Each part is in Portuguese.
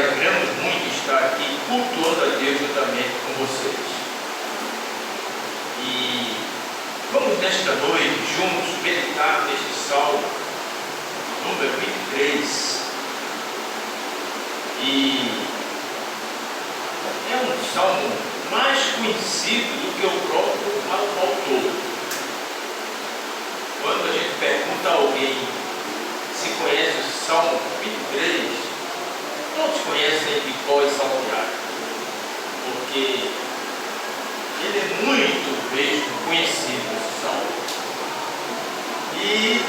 alegramos muito em estar aqui cultuando a Deus juntamente com vocês. E vamos nesta noite juntos meditar neste Salmo número 23. E é um salmo mais conhecido do que o próprio autor. Quando a gente pergunta a alguém se conhece o Salmo 23, todos conhecem de cor e salmodiário, porque ele é muito mesmo conhecido, esse salmo. E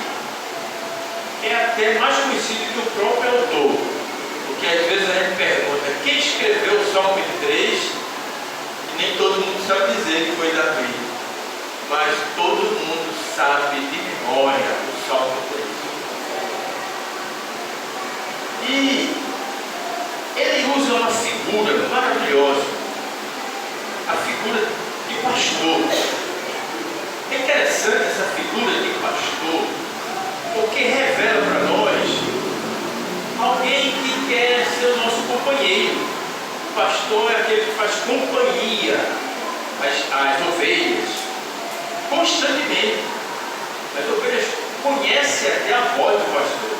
é até mais conhecido que o próprio autor, porque às vezes a gente pergunta quem escreveu o Salmo 23 e nem todo mundo sabe dizer que foi Davi, mas todo mundo sabe de memória o Salmo 23. E ele usa uma figura maravilhosa, a figura de pastor. É interessante essa figura de pastor, porque revela para nós alguém que quer ser o nosso companheiro. O pastor é aquele que faz companhia às ovelhas constantemente. As ovelhas conhecem até a voz do pastor.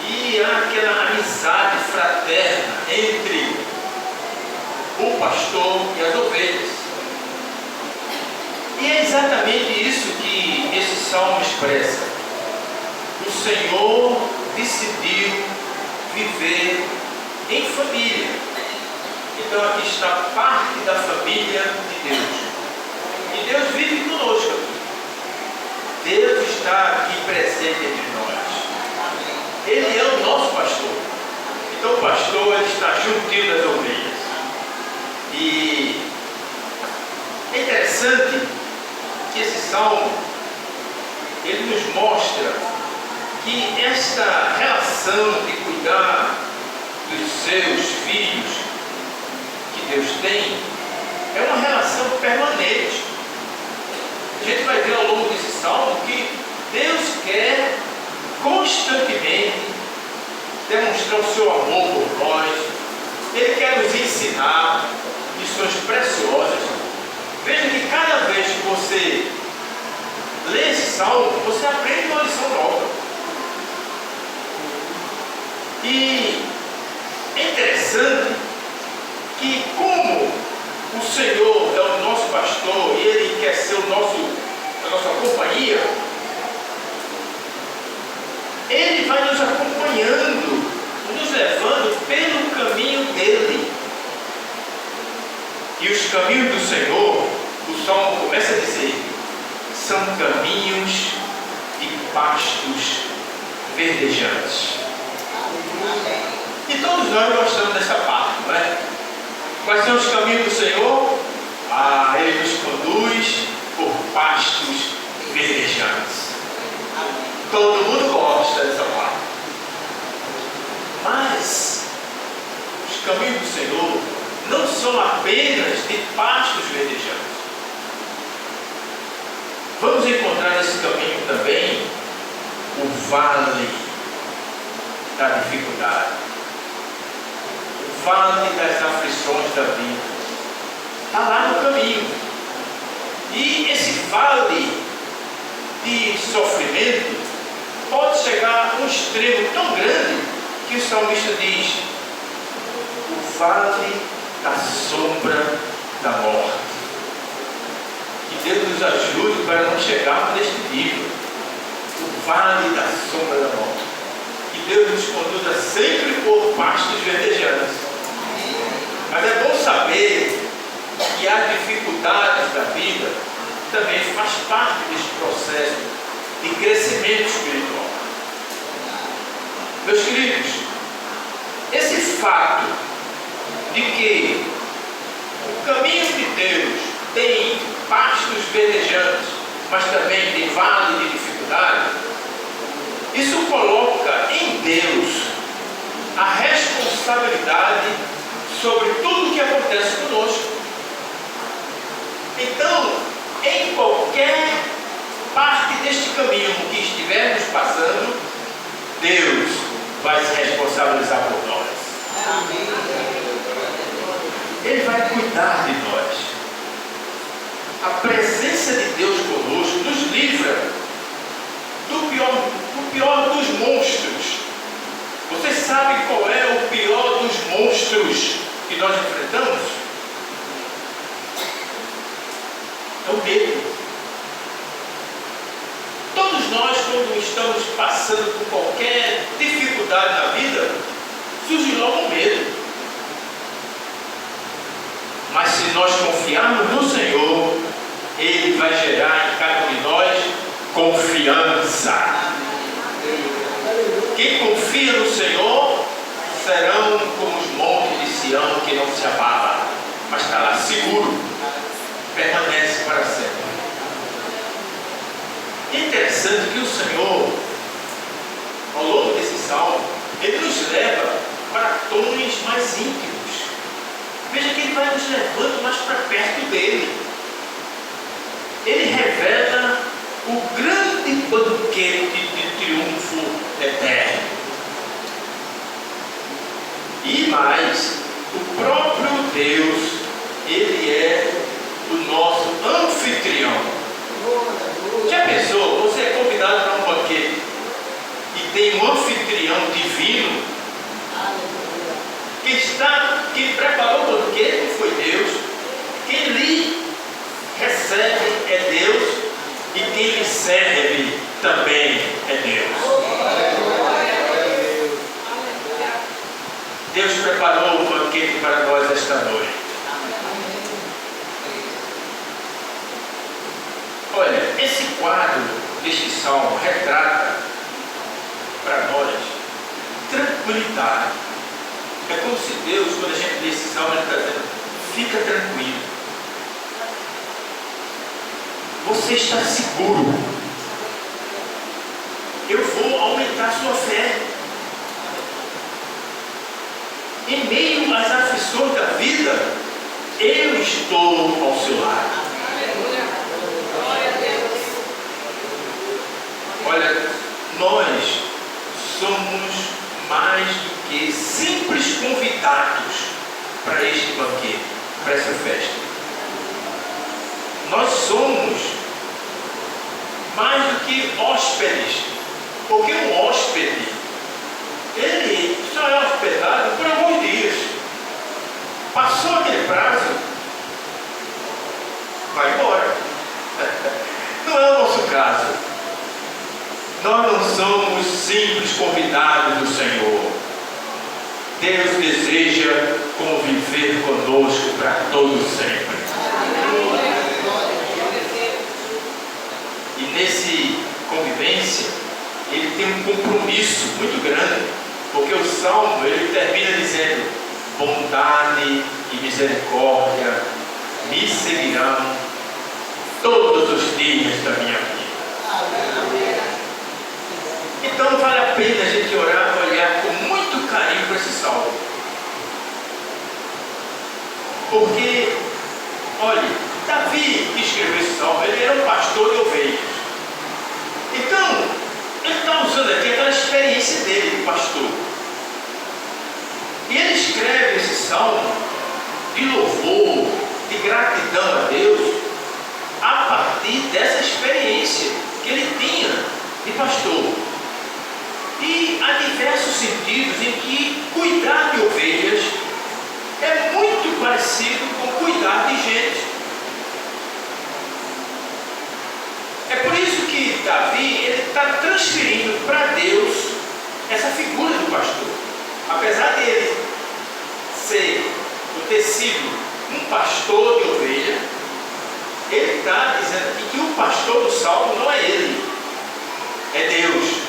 E há aquela amizade fraterna entre o pastor e as ovelhas. E é exatamente isso que esse salmo expressa. O Senhor decidiu viver em família. Então aqui está parte da família de Deus. E Deus vive conosco aqui. Deus está aqui presente entre nós. Ele é o nosso pastor. Então o pastor ele está juntinho das ovelhas. E é interessante que esse salmo ele nos mostra que esta relação de cuidar dos seus filhos que Deus tem é uma relação permanente. A gente vai ver ao longo desse salmo que Deus quer constantemente demonstrar o seu amor por nós. Ele quer nos ensinar lições preciosas. Veja que cada vez que você lê esse salmo, você aprende uma lição nova. E é interessante que, como o Senhor é o nosso pastor e Ele quer ser a nossa companhia, Ele vai nos acompanhando, nos levando pelo caminho dele. E os caminhos do Senhor, o salmo começa a dizer, são caminhos de pastos verdejantes. E todos nós gostamos dessa parte, não é? Quais são os caminhos do Senhor? Ele nos conduz por pastos verdejantes. Todo mundo gosta dessa parte. Mas os caminhos do Senhor não são apenas de pastos verdejantes. Vamos encontrar nesse caminho também o vale da dificuldade, o vale das aflições da vida. Está lá no caminho. E esse vale de sofrimento pode chegar a um extremo tão grande que o salmista diz: o vale da sombra da morte. Que Deus nos ajude para não chegarmos neste nível. O vale da sombra da morte. Que Deus nos conduza sempre por pastos verdejantes. Mas é bom saber que as dificuldades da vida também faz parte deste processo de crescimento espiritual. Meus queridos, esse fato de que o caminho de Deus tem pastos verdejantes, mas também tem vale de dificuldade, isso coloca em Deus a responsabilidade sobre tudo o que acontece conosco. Então, em qualquer parte deste caminho que estivermos passando, Deus vai se responsabilizar por nós. Ele vai cuidar de nós. A presença de Deus conosco nos livra do pior dos monstros. Você sabe qual é o pior dos monstros que nós enfrentamos? É o medo. Todos nós, quando estamos passando por qualquer dificuldade na vida, surge logo um medo. Mas se nós confiarmos no Senhor, Ele vai gerar em cada um de nós confiança. Quem confia no Senhor serão como os montes de Sião que não se abalam, mas está lá seguro, permanece para sempre. É interessante que o Senhor, ao longo desse salmo, Ele nos leva para tons mais íntimos. Veja que Ele vai nos levando mais para perto dEle. Ele revela o grande banquete de triunfo eterno. E mais, o próprio Deus, Ele é o nosso anfitrião. Já pensou? Você é convidado para um banquete e tem um anfitrião divino. Quem preparou o banquete foi Deus. Quem lhe recebe é Deus. E quem lhe serve também é Deus. Deus preparou o banquete para nós esta noite. Olha, esse quadro deste salmo retrata para nós tranquilidade. É como se Deus, quando a gente lê esse salmo, Ele está dizendo: fica tranquilo. Você está seguro. Eu vou aumentar sua fé. Em meio às aflições da vida, eu estou ao seu lado. Olha, nós somos mais do que simples convidados para este banquete, para essa festa. Nós somos mais do que hóspedes, porque um hóspede, ele só é hospedado por alguns dias. Passou aquele prazo, vai embora. Não é o nosso caso. Nós não somos simples convidados do Senhor. Deus deseja conviver conosco para todo sempre. E nesse convivência, ele tem um compromisso muito grande, porque o Salmo, ele termina dizendo: bondade e misericórdia me seguirão todos os dias da minha vida. Então vale a pena a gente orar, olhar com muito carinho para esse salmo. Porque, olha, Davi que escreveu esse salmo, ele era um pastor de ovelhas. Então, ele está usando aqui aquela experiência dele de pastor. E ele escreve esse salmo de louvor, de gratidão a Deus, a partir dessa experiência que ele tinha de pastor. E há diversos sentidos em que cuidar de ovelhas é muito parecido com cuidar de gente. É por isso que Davi está transferindo para Deus essa figura do pastor. Apesar de ele ter sido um pastor de ovelha, ele está dizendo aqui que o pastor do salmo não é ele, é Deus.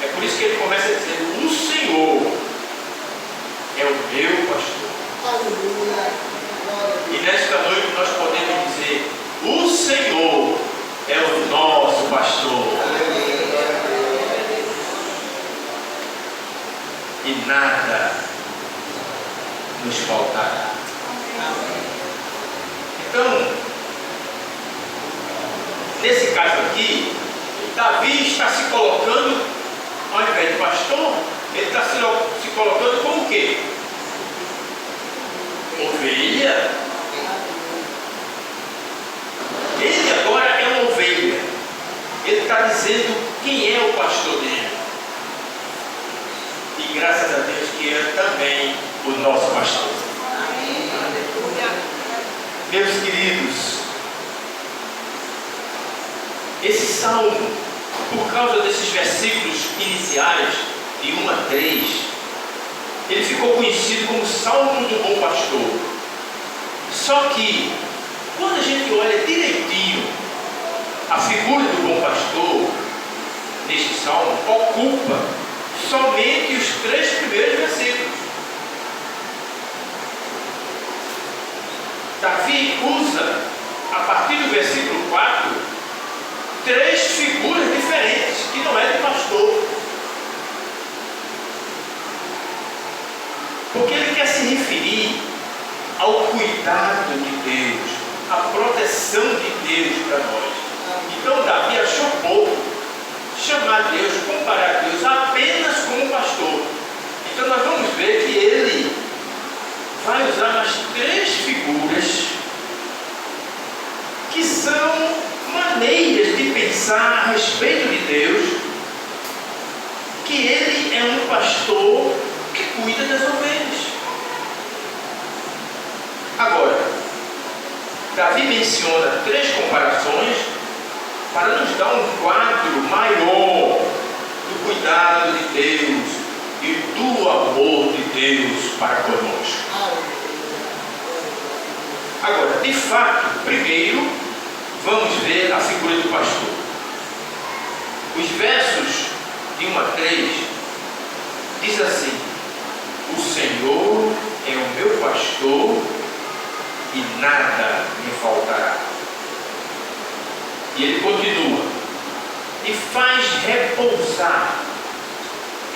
É por isso que ele começa dizendo: o Senhor é o meu pastor. Aleluia. E nesta noite nós podemos dizer: o Senhor é o nosso pastor. E nada nos faltará. Então, nesse caso aqui, Davi está se colocando, ao invés de pastor, ele está se colocando como o quê? nosso pastor. Meus queridos, esse salmo, por causa desses versículos iniciais, de 1 a 3, ele ficou conhecido como Salmo do Bom Pastor. Só que, quando a gente olha direitinho, a figura do bom pastor, neste salmo, ocupa somente os 3 primeiros versículos. Davi usa, a partir do versículo 4, 3 figuras diferentes, que não é de pastor. Porque ele quer se referir ao cuidado de Deus, à proteção de Deus para nós. Então Davi achou pouco chamar Deus, comparar Deus apenas como pastor. Então nós vamos ver que ele vai usar mais 3 figuras que são maneiras de pensar a respeito de Deus, que ele é um pastor que cuida das ovelhas. Agora, Davi menciona 3 comparações para nos dar um quadro maior do cuidado de Deus e do amor de Deus para conosco. Agora, de fato, primeiro, vamos ver a figura do pastor. Os versos de 1 a 3 diz assim: o Senhor é o meu pastor e nada me faltará. E ele continua: e faz repousar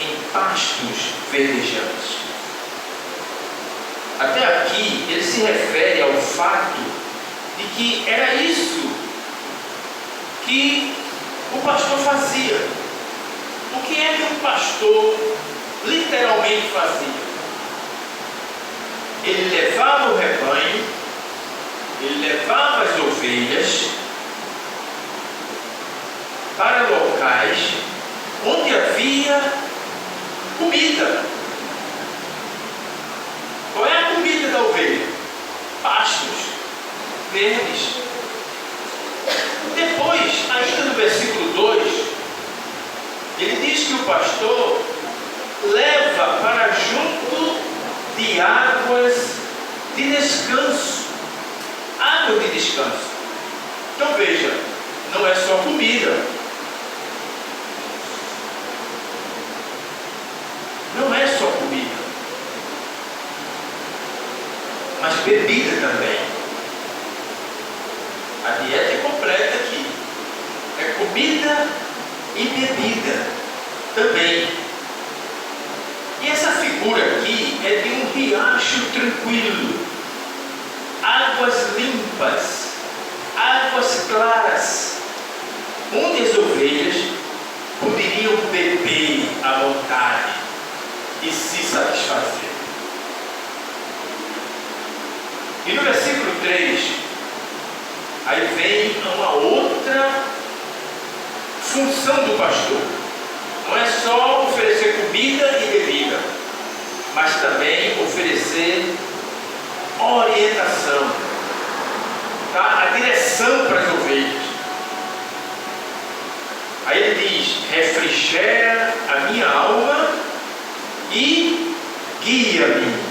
em pastos verdejantes. Até aqui ele se refere ao fato de que era isso que o pastor fazia. O que é que um pastor literalmente fazia? Ele levava o rebanho, ele levava as ovelhas para locais onde havia comida. Qual é a comida da ovelha? Pastos verdes. Depois, ainda no versículo 2, ele diz que o pastor leva para junto de águas de descanso. Água de descanso. Então veja, não é só comida. Não é só comida, mas bebida também. A dieta é completa aqui. É comida e bebida também. E essa figura aqui é de um riacho tranquilo, águas limpas, águas claras, onde as ovelhas poderiam beber à vontade e se satisfazer. E no versículo 3, aí vem uma outra função do pastor. Não é só oferecer comida e bebida, mas também oferecer orientação, tá? A direção para as ovelhas. Aí ele diz: refrigera a minha alma e guia-me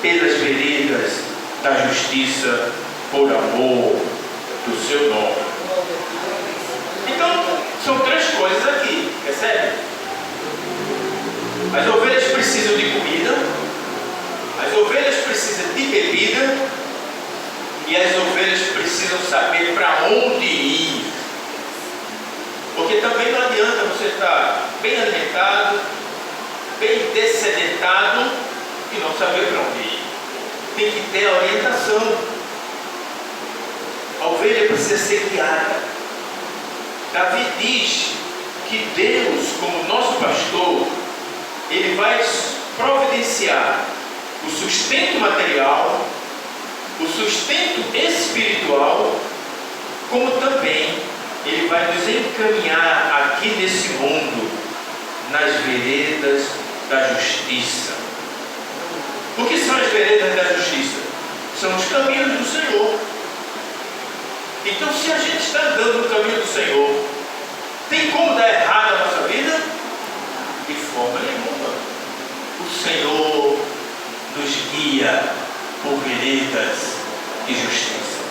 pelas veredas da justiça por amor do seu nome. Então, são 3 coisas aqui, percebe? As ovelhas precisam de comida, as ovelhas precisam de bebida e as ovelhas precisam saber para onde ir. Porque também não adianta você estar bem alimentado, bem dessedentado e não saber para onde ir. Tem que ter a orientação. A ovelha precisa ser guiada. Davi diz que Deus, como nosso pastor, ele vai providenciar o sustento material, o sustento espiritual, como também ele vai nos encaminhar aqui nesse mundo nas veredas da justiça. O que são as veredas da justiça? São os caminhos do Senhor. Então, se a gente está andando no caminho do Senhor, tem como dar errado a nossa vida? De forma nenhuma. O Senhor nos guia por veredas de justiça.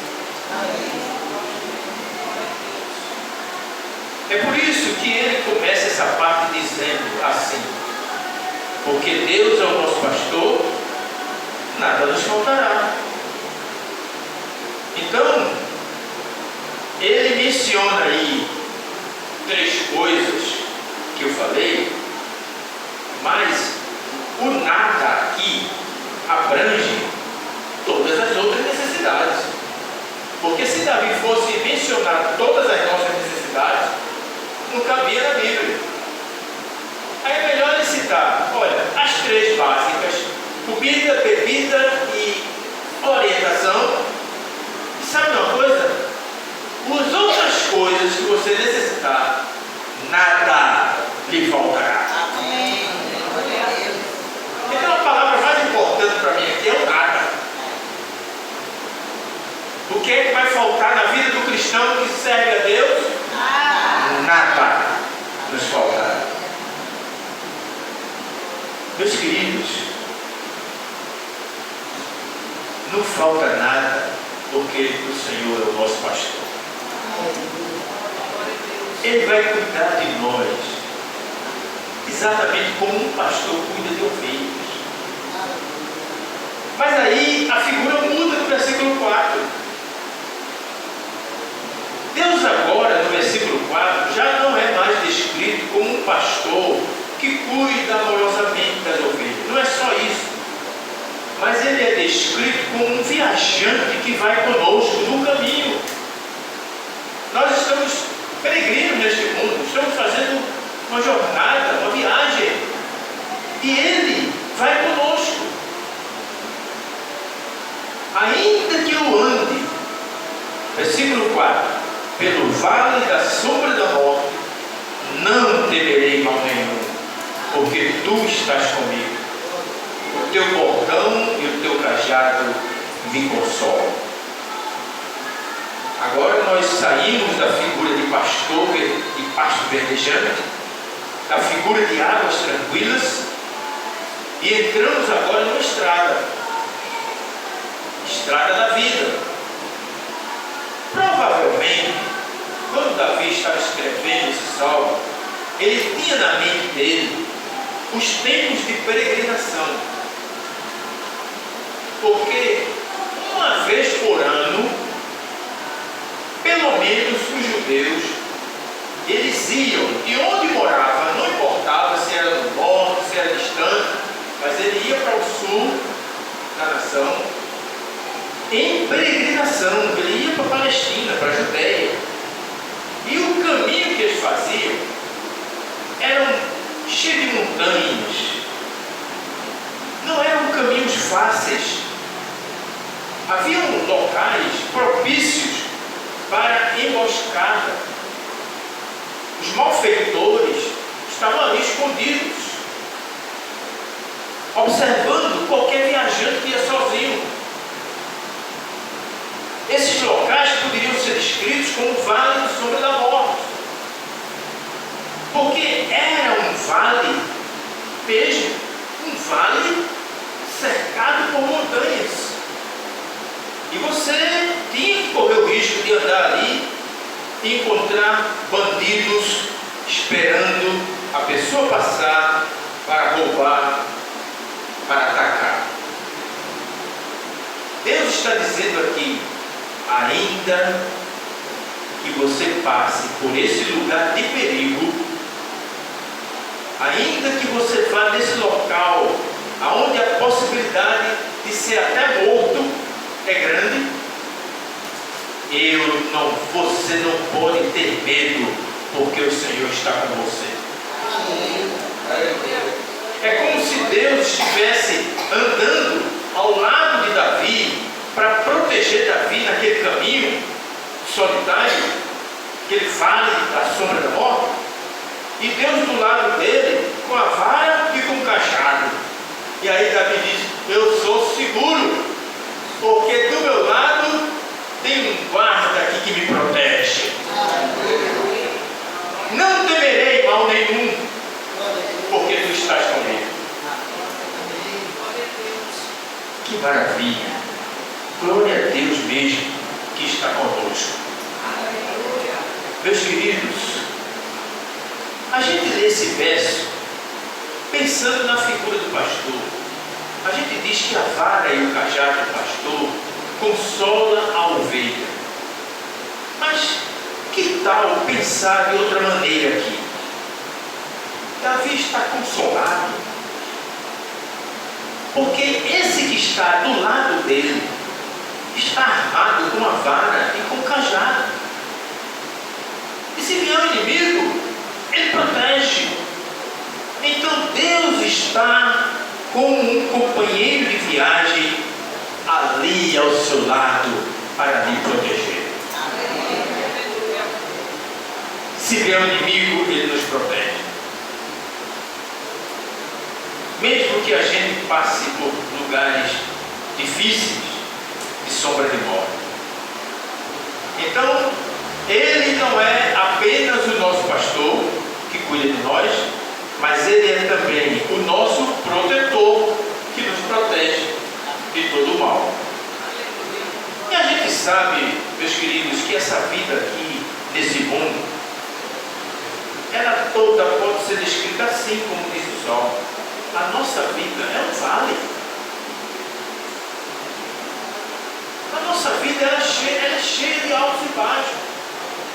É por isso que ele começa essa parte dizendo assim: porque Deus é o nosso pastor, nada nos faltará. Então, ele menciona aí 3 coisas que eu falei, mas o nada aqui abrange todas as outras necessidades. Porque se Davi fosse mencionar todas as nossas necessidades, não cabia na Bíblia. Aí é melhor ele citar, olha, as 3 básicas: comida, bebida e orientação. E sabe uma coisa? As outras coisas que você necessitar, nada lhe faltará. Amém. Então a palavra mais importante para mim aqui é o nada. O que é que vai faltar na vida do cristão que serve a Deus? Nada nos faltará. Meus queridos, não falta nada, porque o Senhor é o nosso pastor. Ele vai cuidar de nós, exatamente como um pastor cuida de ovelhas. Mas aí a figura muda no versículo 4. Deus agora, no versículo 4, já não é mais descrito como um pastor que cuida amorosamente das ovelhas. Não é só isso. Mas ele é descrito como um viajante que vai conosco no caminho. Nós estamos peregrinos neste mundo, estamos fazendo uma jornada, uma viagem. E ele vai conosco. Ainda que eu ande, versículo 4, pelo vale da sombra da morte, não temerei mal nenhum, porque tu estás comigo. O teu bordão e o teu cajado me consolam. Agora nós saímos da figura de pastor, de pasto verdejante, da figura de águas tranquilas, e entramos agora numa estrada da vida. Provavelmente, quando Davi estava escrevendo esse salmo, ele tinha na mente dele os tempos de peregrinação. Porque uma vez por ano, pelo menos os judeus, eles iam de onde morava, não importava se era no norte, se era distante, mas ele ia para o sul da nação em peregrinação. Ele ia para a Palestina, para a Judéia, e o caminho que eles faziam era cheio de montanhas, não eram caminhos fáceis. Haviam locais propícios para emboscada. Os malfeitores estavam ali escondidos, observando qualquer viajante que ia sozinho. Esses locais poderiam ser descritos como vale de sombra da morte, porque era um vale mesmo, um vale cercado por montanhas. E você tinha que correr o risco de andar ali e encontrar bandidos esperando a pessoa passar para roubar, para atacar. Deus está dizendo aqui: ainda que você passe por esse lugar de perigo, ainda que você vá nesse local onde a possibilidade de ser até morto é grande, você não pode ter medo, porque o Senhor está com você. É como se Deus estivesse andando ao lado de Davi para proteger Davi naquele caminho solitário, aquele vale da sombra da morte, e Deus do lado dele com a vara e com o cajado. E aí Davi diz: eu seguro, porque do meu lado tem um guarda aqui que me protege. Não temerei mal nenhum, porque tu estás comigo. Que maravilha! Glória a Deus mesmo que está conosco. Meus queridos, a gente lê esse verso pensando na figura do pastor. A gente diz que a vara e o cajado do pastor consola a ovelha. Mas que tal pensar de outra maneira aqui? Davi está consolado, porque esse que está do lado dele está armado com uma vara e com um cajado. E se vier o inimigo, ele protege. Então Deus está como um companheiro de viagem ali ao seu lado para lhe proteger. Se vier o inimigo, ele nos protege. Mesmo que a gente passe por lugares difíceis, de sombra de morte. Então, ele não é apenas o nosso pastor, que cuida de nós, mas ele é também o nosso protetor, que nos protege de todo o mal. E a gente sabe, meus queridos, que essa vida aqui, nesse mundo, ela toda pode ser descrita assim, como diz o Salmo. A nossa vida é um vale. A nossa vida ela é cheia de altos e baixos,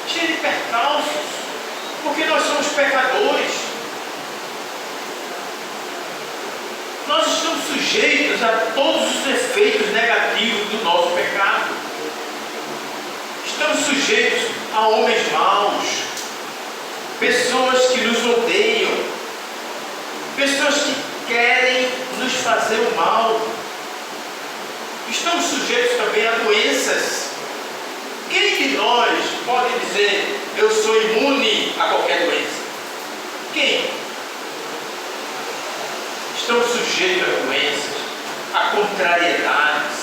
cheia de percalços, porque nós somos pecadores. Nós estamos sujeitos a todos os efeitos negativos do nosso pecado. Estamos sujeitos a homens maus, pessoas que nos odeiam, pessoas que querem nos fazer o mal. Estamos sujeitos também a doenças. Quem de nós pode dizer, eu sou imune a qualquer doença? Quem? Estamos sujeitos a doenças, a contrariedades.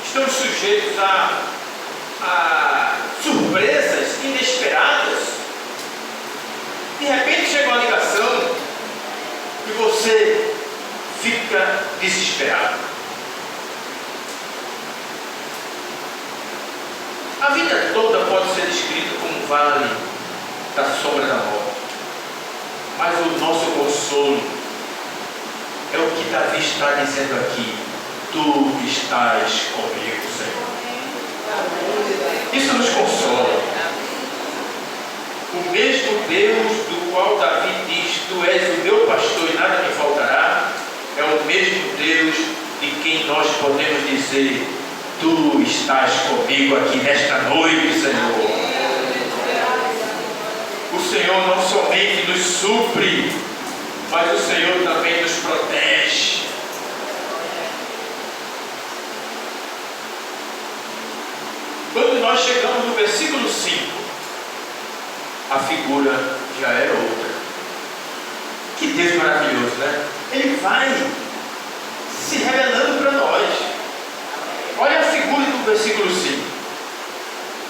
Estamos sujeitos a surpresas inesperadas. De repente chega uma ligação e você fica desesperado. A vida toda pode ser descrita como um vale da sombra da morte. Mas o nosso consolo é o que Davi está dizendo aqui. Tu estás comigo, Senhor. Isso nos consola. O mesmo Deus do qual Davi diz, tu és o meu pastor e nada me faltará, é o mesmo Deus de quem nós podemos dizer, tu estás comigo aqui nesta noite, Senhor. O Senhor não somente nos supre, mas o Senhor também nos protege. Quando nós chegamos no versículo 5, a figura já era outra. Que Deus maravilhoso, né? Ele vai se revelando para nós. Olha a figura do versículo 5.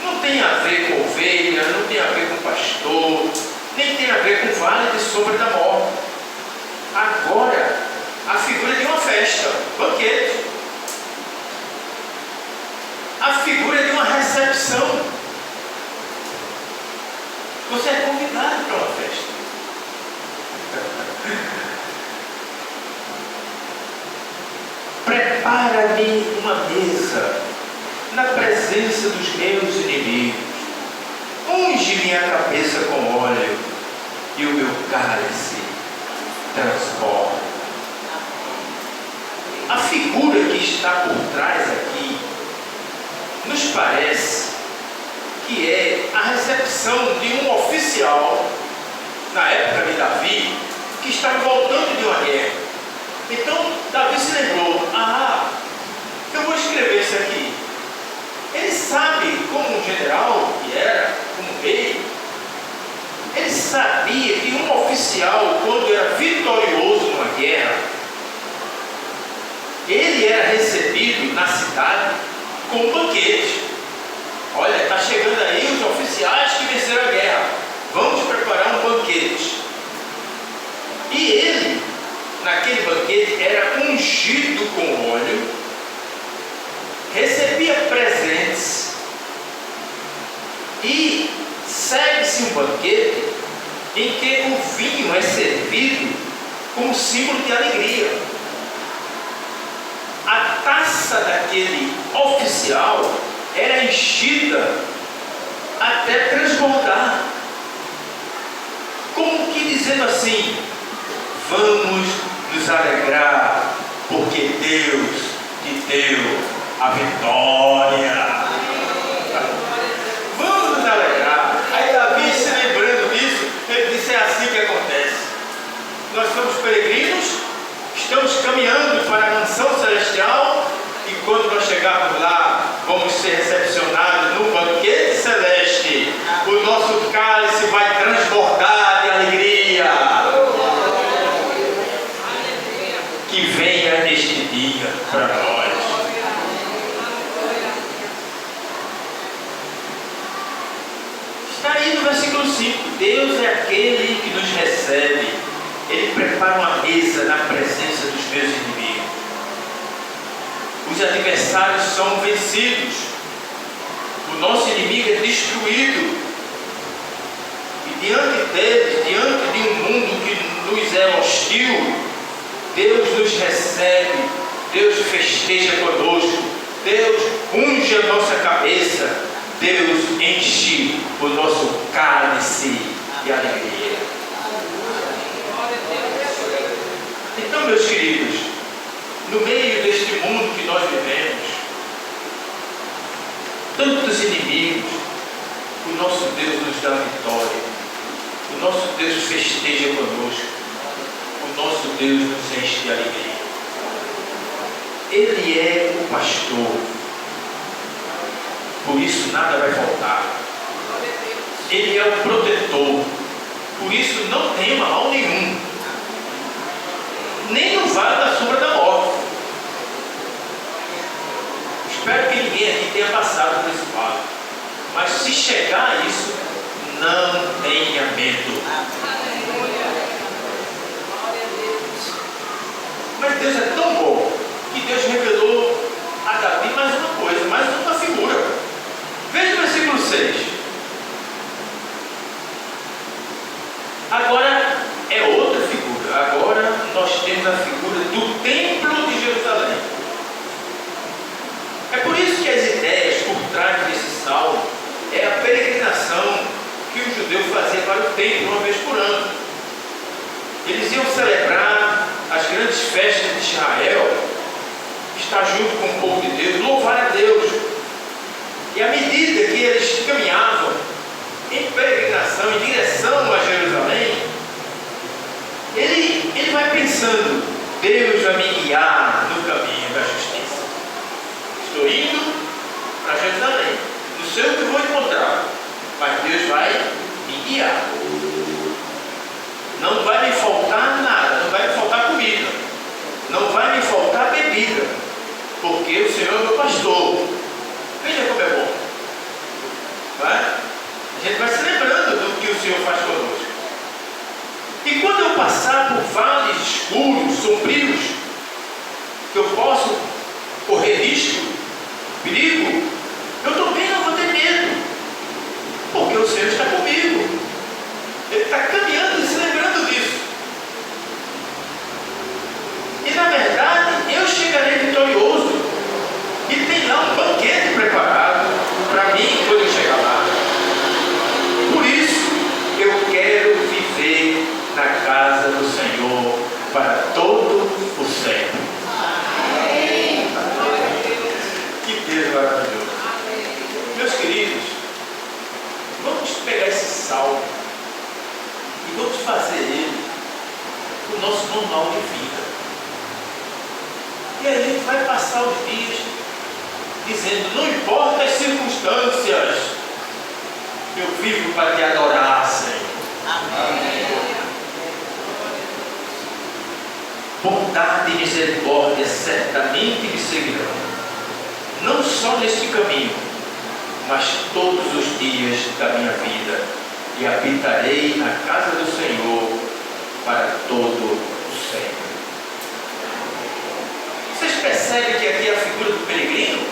Não tem a ver com ovelha, não tem a ver com pastor, nem tem a ver com vale de sombra da morte. Agora, a figura de uma festa, banquete. A figura de uma recepção. Você é convidado para uma festa. Prepara-me uma mesa na presença dos meus inimigos. Unge minha cabeça com óleo e o meu cálice transborda. A figura que está por trás aqui nos parece que é a recepção de um oficial na época de Davi que estava voltando de uma guerra. Então Davi se lembrou, eu vou escrever isso aqui. Ele sabe, como um general que era, como um rei, ele sabia que um oficial, quando era vitorioso numa guerra, ele era recebido servido na cidade com um banquete. Olha, está chegando aí os oficiais que venceram a guerra. Vamos preparar um banquete. E ele, naquele banquete, era ungido com óleo, recebia presentes e segue-se um banquete em que o vinho é servido como símbolo de alegria. A taça daquele oficial era enchida até transbordar, como que dizendo assim: vamos nos alegrar, porque Deus te deu a vitória. Vamos nos alegrar. Aí Davi, se lembrando disso, ele disse: é assim que acontece. Nós somos peregrinos, estamos caminhando para a mansão celestial, e quando nós chegarmos lá, vamos ser recepcionados no banquete celeste. O nosso cálice vai transbordar de alegria. Que venha este dia para nós. Está aí no versículo 5. Deus é aquele que nos recebe. Ele prepara uma mesa na presença dos meus inimigos. Os adversários são vencidos. O nosso inimigo é destruído. E diante deles, diante de um mundo que nos é hostil, Deus nos recebe, Deus festeja conosco, Deus unge a nossa cabeça, Deus enche o nosso cálice de alegria. Então, meus queridos, no meio deste mundo que nós vivemos, tantos inimigos, o nosso Deus nos dá vitória, o nosso Deus festeja conosco, o nosso Deus nos enche de alegria. Ele é o pastor, por isso nada vai faltar. Ele é o protetor, por isso não tema mal nenhum, nem no vale da sombra da morte. Espero que ninguém aqui tenha passado por esse vale, mas se chegar a isso, não tenha medo. Mas Deus é tão bom que Deus revelou a Davi mais uma coisa, mais uma figura. Veja o versículo 6. Agora é outra figura. Agora nós temos a figura do templo de Jerusalém. É por isso que as ideias por trás desse salmo é a peregrinação que o judeu fazia para o templo uma vez por ano. Eles iam celebrar as grandes festas de Israel, estar junto com o povo de Deus, louvar a Deus. E à medida que eles caminhavam em peregrinação, em direção a Jerusalém, ele vai pensando: Deus vai me guiar no caminho da justiça. Estou indo para Jerusalém, não sei o que vou encontrar, mas Deus vai me guiar. Não vai me faltar nada, não vai me faltar comida, não vai me faltar bebida, porque o Senhor é meu pastor. Veja como é bom. Vai? A gente vai se lembrando do que o Senhor faz conosco. E quando eu passar por vales escuros, sombrios, que eu posso correr risco, perigo, eu também não vou ter medo, porque o Senhor está comigo. Ele está caminhando e se lembrando disso. E na verdade, eu chegarei vitorioso. E tem lá um banquete preparado para mim quando eu chegar lá. Por isso, eu quero viver na casa do Senhor para todo o sempre. Que Deus maravilhoso. Meus queridos, vamos pegar esse salmo e vamos fazer ele o nosso manual de vida. E a gente vai passar os dias dizendo: não importa as circunstâncias, eu vivo para te adorar, Senhor. Amém. Bondade e misericórdia certamente me seguirão não só neste caminho, mas todos os dias da minha vida, e habitarei na casa do Senhor para todo o sempre. Vocês percebem que aqui a figura do peregrino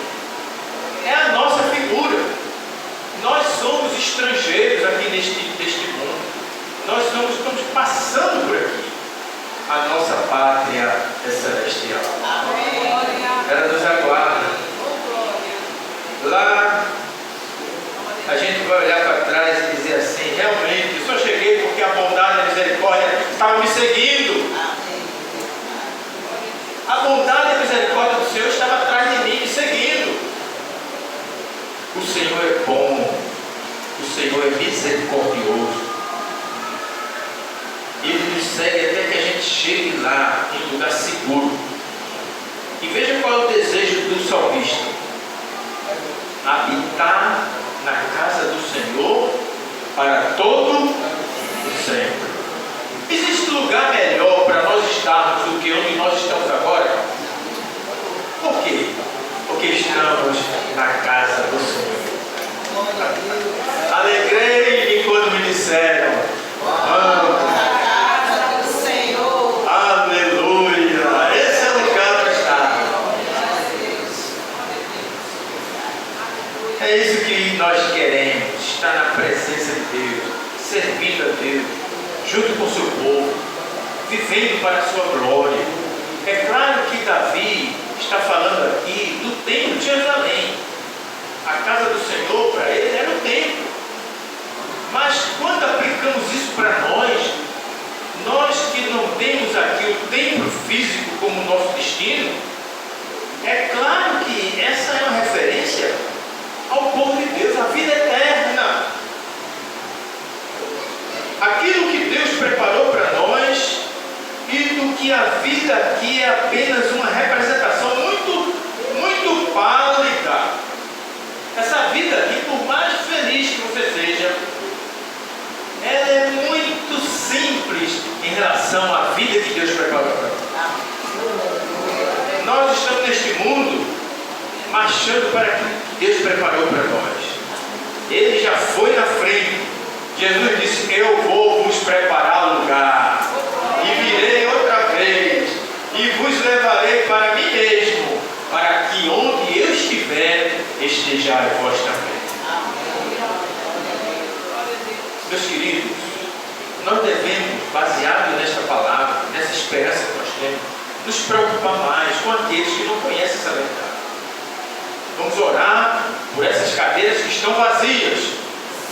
é a nossa figura. Nós somos estrangeiros aqui neste mundo. Nós estamos passando por aqui. A nossa pátria é celestial. Ela nos aguarda. Lá a gente vai olhar para trás e dizer assim: realmente, eu só cheguei porque a bondade e a misericórdia estavam me seguindo. A bondade e a misericórdia do Senhor estava atrás de mim, me seguindo. O Senhor é bom, o Senhor é misericordioso. Ele nos segue até que a gente chegue lá, em um lugar seguro. E veja qual é o desejo do salmista: habitar na casa do Senhor para todo o sempre. Existe lugar melhor para nós estarmos do que onde nós estamos agora? Por quê? Porque estamos na casa do Senhor. Alegrei-me quando me disseram: vamos na casa do Senhor. Aleluia! Esse é o lugar para estar. É isso que nós queremos, estar na presença de Deus, servindo a Deus, junto com o seu povo, vivendo para a sua glória. É claro que Davi está falando aqui do templo de Jerusalém. A casa do Senhor para ele era o templo. Mas quando aplicamos isso para nós que não temos aqui o templo físico como nosso destino, é claro que essa é uma referência ao povo de Deus, a vida eterna. Aquilo que Deus preparou para nós, e do que a vida aqui é apenas uma representação muito pálida. Essa vida aqui, por mais feliz que você seja, ela é muito simples em relação à vida que Deus preparou para nós. Nós estamos neste mundo marchando para aquilo que Deus preparou para nós. Ele já foi na frente. Jesus disse: eu vou vos preparar lugar, e virei outra vez, e vos levarei para mim mesmo, para que onde eu estiver, estejais vós também. Meus queridos, nós devemos, baseado nesta palavra, nessa esperança que nós temos, nos preocupar mais com aqueles que não conhecem essa verdade. Vamos orar por essas cadeiras que estão vazias,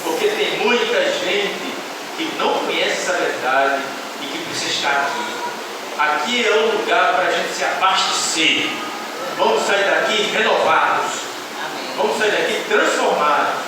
porque tem muita gente que não conhece essa verdade e que precisa estar aqui. Aqui é o lugar para a gente se abastecer. Vamos sair daqui renovados. Vamos sair daqui transformados.